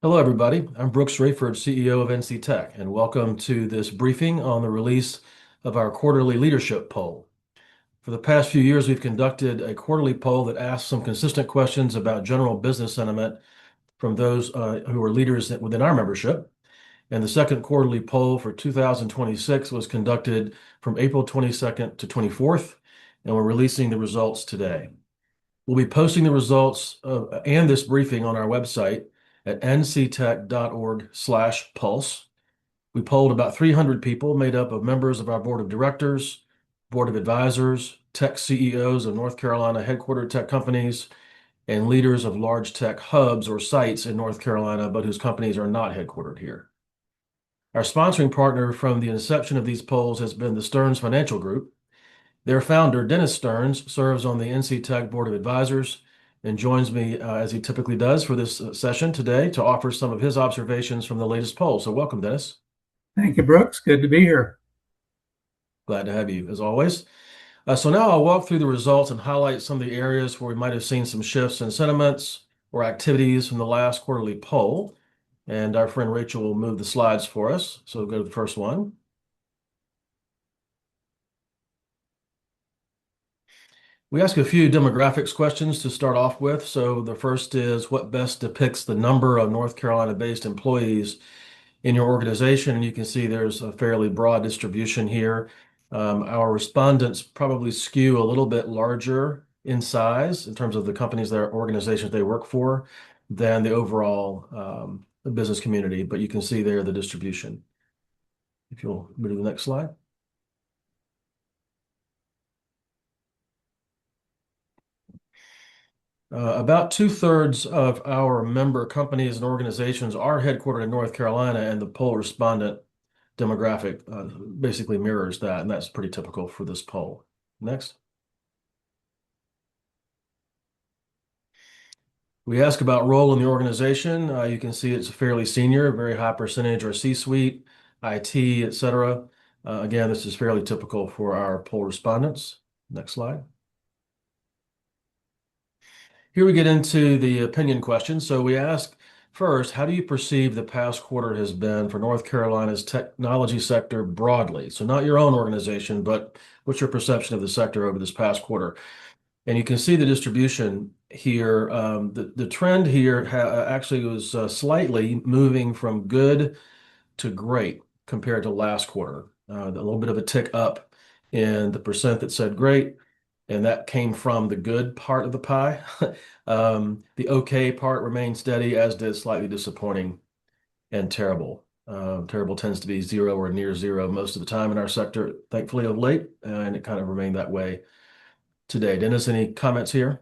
Hello, everybody. I'm Brooks Rayford, CEO of NC Tech, and welcome to this briefing on the release of our quarterly leadership poll. For the past few years, we've conducted a quarterly poll that asks some consistent questions about general business sentiment from those who are leaders within our membership. And the second quarterly poll for 2026 was conducted from April 22nd to 24th, and we're releasing the results today. We'll be posting the results and this briefing on our website at nctech.org/pulse. We polled about 300 people made up of members of our board of directors, board of advisors, tech CEOs of North Carolina headquartered tech companies, and leaders of large tech hubs or sites in North Carolina, but whose companies are not headquartered here. Our sponsoring partner from the inception of these polls has been the Stearns Financial Group. Their founder, Dennis Stearns, serves on the NC Tech Board of Advisors and joins me as he typically does for this session today to offer some of his observations from the latest poll. So welcome, Dennis. Thank you, Brooks. Good to be here. Glad to have you, as always. So now I'll walk through the results and highlight some of the areas where we might have seen some shifts in sentiments or activities from the last quarterly poll. And our friend Rachel will move the slides for us. So we'll go to the first one. We ask a few demographics questions to start off with. So the first is, what best depicts the number of North Carolina-based employees in your organization? And you can see there's a fairly broad distribution here. Our respondents probably skew a little bit larger in size in terms of the companies, their organizations they work for, than the overall business community. But you can see there the distribution. If you'll move to the next slide. About 2/3 of our member companies and organizations are headquartered in North Carolina, and the poll respondent demographic basically mirrors that, and that's pretty typical for this poll. Next. We ask about role in the organization. You can see it's fairly senior, very high percentage are C-suite, IT, et cetera. Again, this is fairly typical for our poll respondents. Next slide. Here we get into the opinion question. So we ask first, how do you perceive the past quarter has been for North Carolina's technology sector broadly? So not your own organization, but what's your perception of the sector over this past quarter? And you can see the distribution here. The trend here actually was slightly moving from good to great compared to last quarter. A little bit of a tick up in the percent that said great, and that came from the good part of the pie. The okay part remained steady, as did slightly disappointing and terrible. Terrible tends to be zero or near zero most of the time in our sector, thankfully of late, and it kind of remained that way today. Dennis, any comments here?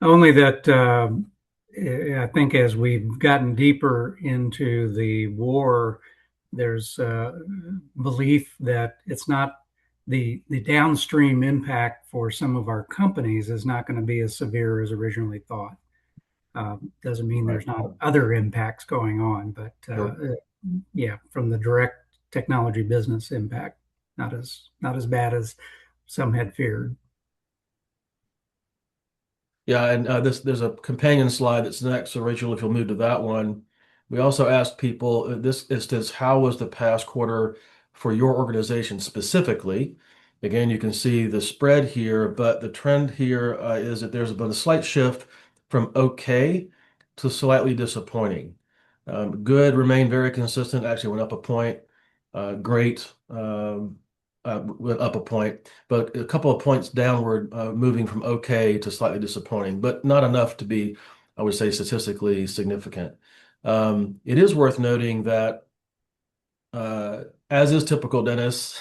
Only that I think as we've gotten deeper into the war, there's belief that it's not the downstream impact for some of our companies is not going to be as severe as originally thought. Doesn't mean Right. there's not other impacts going on, but Sure. yeah, from the direct technology business impact, not as bad as some had feared. Yeah, and there's a companion slide that's next. So Rachel, if you'll move to that one. We also asked people, this is how was the past quarter for your organization specifically? Again, you can see the spread here, but the trend here is that there's been a slight shift from okay to slightly disappointing. Good remained very consistent, actually went up a point. Great went up a point, but a couple of points downward, moving from okay to slightly disappointing, but not enough to be, I would say, statistically significant. It is worth noting that, as is typical, Dennis,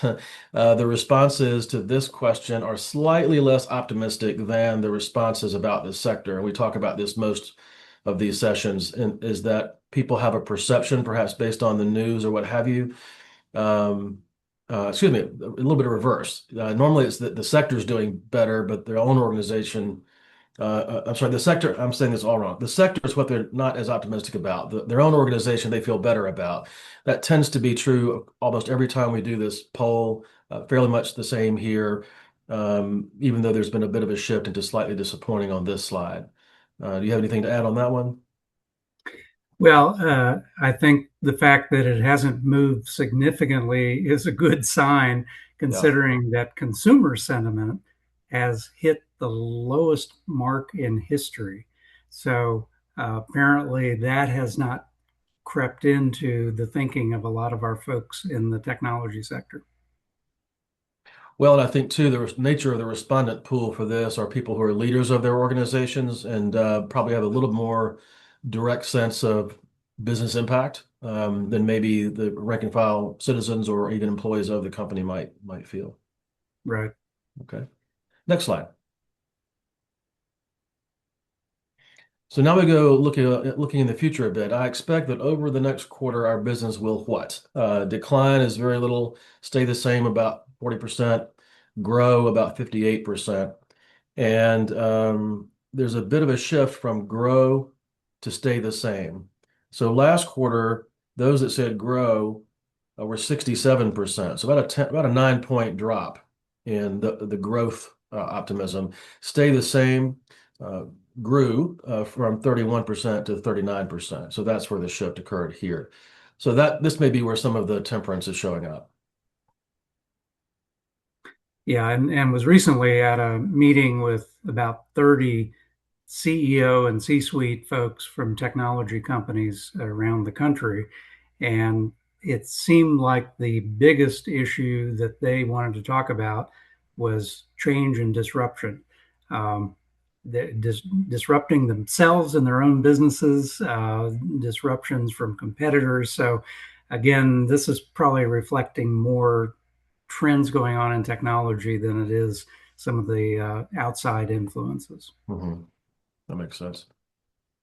the responses to this question are slightly less optimistic than the responses about this sector. And we talk about this most of these sessions, and is that people have a perception, perhaps based on the news or what have you. Excuse me, a little bit of reverse. Normally it's that the sector is doing better, but their own organization, I'm sorry, the sector, I'm saying this all wrong. The sector is what they're not as optimistic about. Their own organization, they feel better about. That tends to be true almost every time we do this poll, fairly much the same here, even though there's been a bit of a shift into slightly disappointing on this slide. Do you have anything to add on that one? Well, I think the fact that it hasn't moved significantly is a good sign, Yeah. considering that consumer sentiment has hit the lowest mark in history. So apparently, that has not crept into the thinking of a lot of our folks in the technology sector. Well, and I think too, the nature of the respondent pool for this are people who are leaders of their organizations and probably have a little more direct sense of business impact than maybe the rank and file citizens or even employees of the company might feel. Right. Okay. Next slide. So now we go looking in the future a bit. I expect that over the next quarter, our business will what? Decline is very little, stay the same about 40%, grow about 58%. And there's a bit of a shift from grow to stay the same. So last quarter, those that said grow were 67%. So about a 9 point drop in the growth optimism. Stay the same. Uh, Grew from 31% to 39%. So that's where the shift occurred here. So that this may be where some of the temperance is showing up. Yeah, and was recently at a meeting with about 30 CEO and C-suite folks from technology companies around the country. And it seemed like the biggest issue that they wanted to talk about was change and disruption. Um, Disrupting themselves and their own businesses, disruptions from competitors. So, again, this is probably reflecting more trends going on in technology than it is some of the outside influences. Mhm. That makes sense.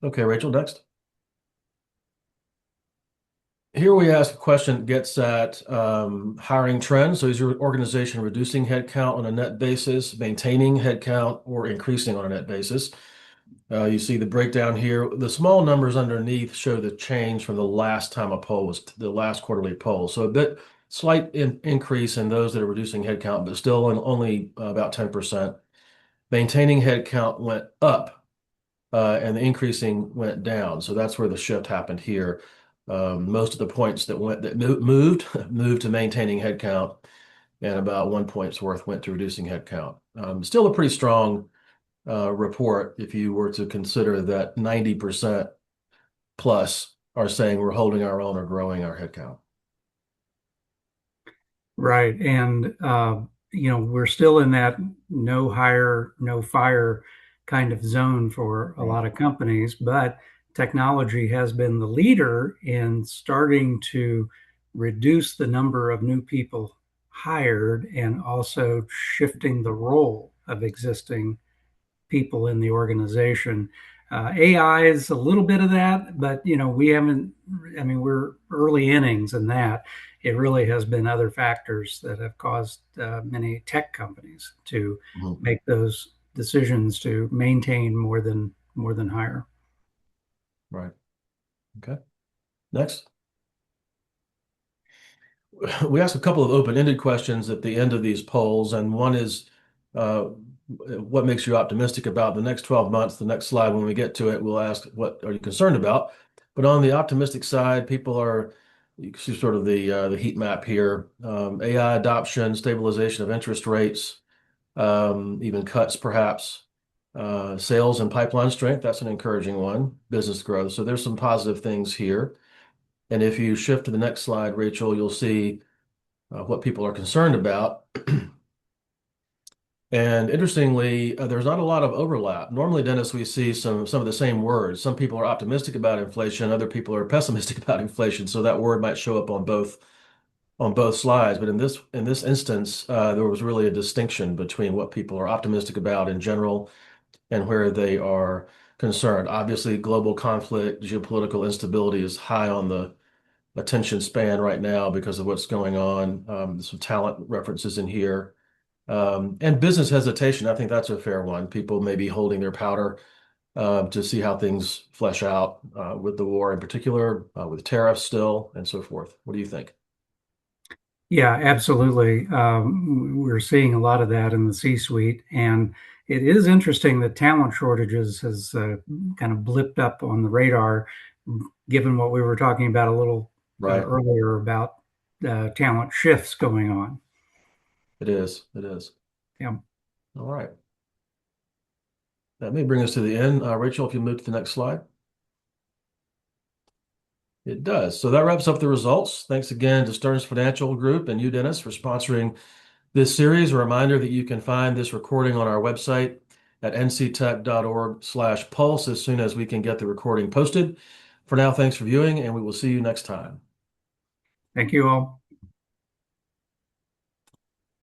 Okay, Rachel, next. Here we ask a question that gets at hiring trends. So is your organization reducing headcount on a net basis, maintaining headcount, or increasing on a net basis? You see the breakdown here. The small numbers underneath show the change from the last time a poll was the last quarterly poll. So a bit slight increase in those that are reducing headcount, but still only about 10%. Maintaining headcount went up, and the increasing went down. So that's where the shift happened here. Most of the points that moved moved to maintaining headcount, and about 1 point's worth went to reducing headcount. Still a pretty strong report if you were to consider that 90% plus are saying we're holding our own or growing our headcount. Right. And, we're still in that no hire, no fire kind of zone for a Right. lot of companies, but technology has been the leader in starting to reduce the number of new people hired and also shifting the role of existing people in the organization. AI is a little bit of that, but we haven't. I mean, we're early innings in that. It really has been other factors that have caused many tech companies to Mhm. make those decisions to maintain more than hire. Right. Okay. Next. We asked a couple of open-ended questions at the end of these polls, and one is what makes you optimistic about the next 12 months? The next slide, when we get to it, we'll ask what are you concerned about? But on the optimistic side, people are, you can see sort of the heat map here. AI adoption, stabilization of interest rates, even cuts perhaps. Sales and pipeline strength, that's an encouraging one. Business growth. So there's some positive things here. And if you shift to the next slide, Rachel, you'll see what people are concerned about. And interestingly, there's not a lot of overlap. Normally, Dennis, we see some of the same words. Some people are optimistic about inflation, other people are pessimistic about inflation. So that word might show up on both slides. But in this instance, there was really a distinction between what people are optimistic about in general and where they are concerned. Obviously, global conflict, geopolitical instability is high on the attention span right now because of what's going on. Some talent references in here. And business hesitation, I think that's a fair one. People may be holding their powder to see how things flesh out with the war in particular, with tariffs still, and so forth. What do you think? Yeah, absolutely. We're seeing a lot of that in the C-suite, and it is interesting that talent shortages has kind of blipped up on the radar, given what we were talking about a little Right. earlier about talent shifts going on. It is. It is. Yeah. All right. That may bring us to the end. Rachel, if you move to the next slide. It does. So that wraps up the results. Thanks again to Stearns Financial Group and you, Dennis, for sponsoring this series. A reminder that you can find this recording on our website at nctech.org/pulse as soon as we can get the recording posted. For now, thanks for viewing, and we will see you next time. Thank you all.